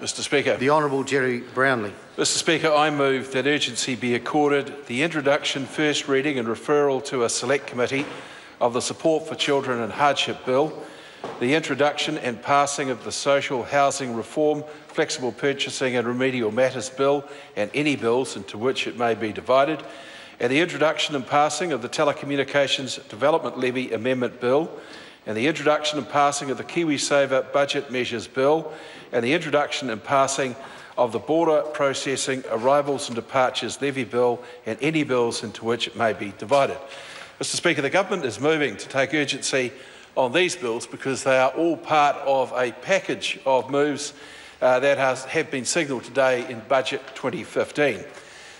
Mr Speaker. The Honourable Jerry Brownlee. Mr Speaker, I move that urgency be accorded the introduction, first reading and referral to a select committee of the Support for Children and Hardship Bill, the introduction and passing of the Social Housing Reform, Flexible Purchasing and Remedial Matters Bill and any bills into which it may be divided, and the introduction and passing of the Telecommunications Development Levy Amendment Bill, and the introduction and passing of the KiwiSaver Budget Measures Bill, and the introduction and passing of the Border Processing Arrivals and Departures Levy Bill and any bills into which it may be divided. Mr Speaker, the Government is moving to take urgency on these bills because they are all part of a package of moves that have been signalled today in Budget 2015.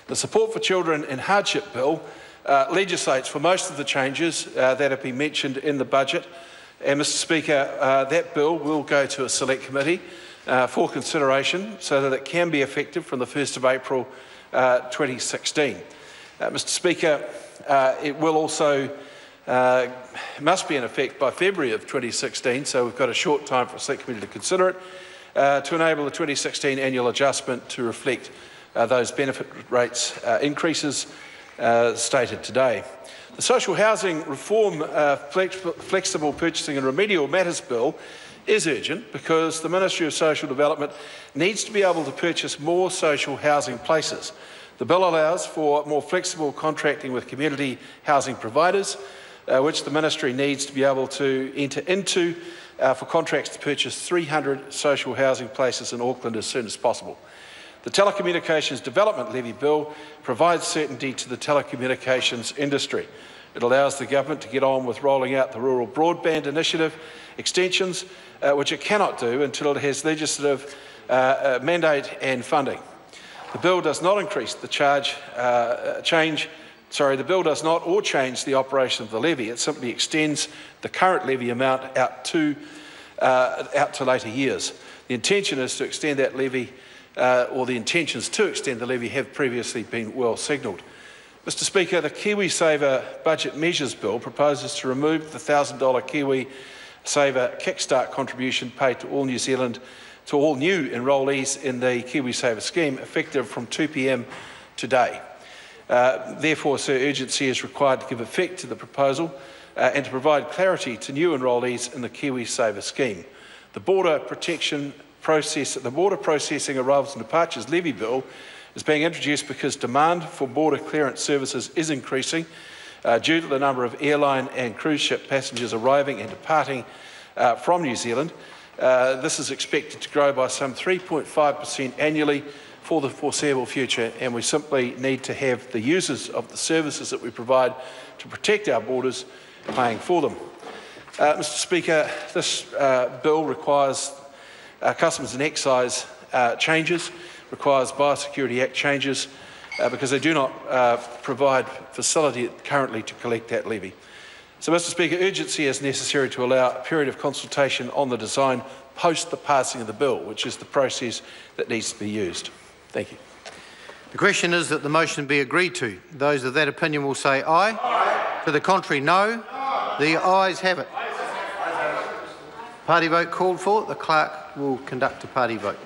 The Support for Children and Hardship Bill legislates for most of the changes that have been mentioned in the budget. And Mr Speaker, that bill will go to a select committee for consideration so that it can be effective from the 1st of April 2016. Mr Speaker, it will also must be in effect by February of 2016, so we've got a short time for a select committee to consider it, to enable the 2016 annual adjustment to reflect those benefit rates increases stated today. The Social Housing Reform, Flexible Purchasing and Remedial Matters Bill is urgent because the Ministry of Social Development needs to be able to purchase more social housing places. The bill allows for more flexible contracting with community housing providers, which the Ministry needs to be able to enter into for contracts to purchase 300 social housing places in Auckland as soon as possible. The Telecommunications Development Levy Bill provides certainty to the telecommunications industry. It allows the Government to get on with rolling out the Rural Broadband Initiative extensions, which it cannot do until it has legislative mandate and funding. The bill does not increase the the bill does not or change the operation of the levy. It simply extends the current levy amount out to later years. The intention is to extend that levy or the intentions to extend the levy have previously been well signalled. Mr Speaker, the KiwiSaver Budget Measures Bill proposes to remove the $1,000 KiwiSaver Kickstart contribution paid to all new enrollees in the KiwiSaver scheme effective from 2 p.m. today. Therefore, Sir, urgency is required to give effect to the proposal and to provide clarity to new enrollees in the KiwiSaver scheme. The Border Processing Arrivals and Departures Levy Bill is being introduced because demand for border clearance services is increasing due to the number of airline and cruise ship passengers arriving and departing from New Zealand. This is expected to grow by some 3.5% annually for the foreseeable future, and we simply need to have the users of the services that we provide to protect our borders paying for them. Mr Speaker, this bill requires Customs and Excise changes, requires Biosecurity Act changes because they do not provide facility currently to collect that levy. So, Mr Speaker, urgency is necessary to allow a period of consultation on the design post the passing of the bill, which is the process that needs to be used. Thank you. The question is that the motion be agreed to. Those of that opinion will say aye. Aye. To the contrary, no. Aye. The ayes have it. Party vote called for. The clerk will conduct a party vote.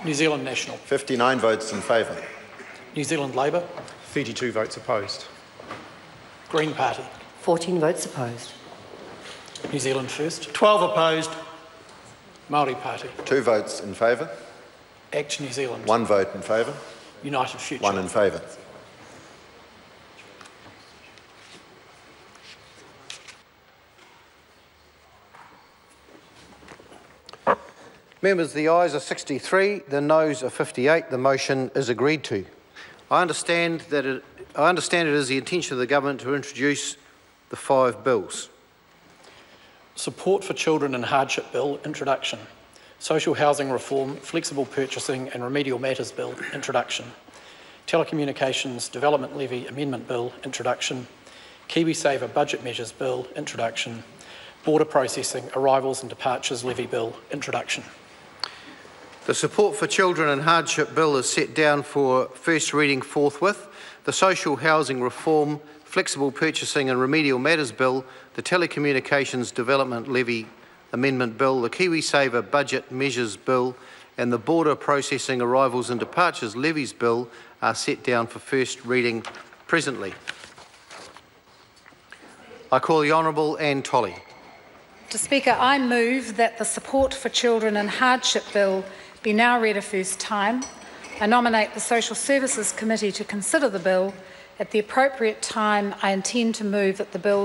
New Zealand National. 59 votes in favour. New Zealand Labour. 32 votes opposed. Green Party. 14 votes opposed. New Zealand First. 12 opposed. Māori Party. 2 votes in favour. Act New Zealand. 1 vote in favour. United Future. 1 in favour. Members, the ayes are 63, the noes are 58. The motion is agreed to. I understand it is the intention of the Government to introduce the 5 bills. Support for Children and Hardship Bill, introduction. Social Housing Reform, Flexible Purchasing and Remedial Matters Bill, introduction. Telecommunications Development Levy Amendment Bill, introduction. KiwiSaver Budget Measures Bill, introduction. Border Processing Arrivals and Departures Levy Bill, introduction. The Support for Children and Hardship Bill is set down for first reading forthwith. The Social Housing Reform, Flexible Purchasing and Remedial Matters Bill, the Telecommunications Development Levy Amendment Bill, the KiwiSaver Budget Measures Bill and the Border Processing Arrivals and Departures Levies Bill are set down for first reading presently. I call the Honourable Anne Tolley. Mr Speaker, I move that the Support for Children in Hardship Bill be now read a first time. I nominate the Social Services Committee to consider the bill. At the appropriate time, I intend to move that the bill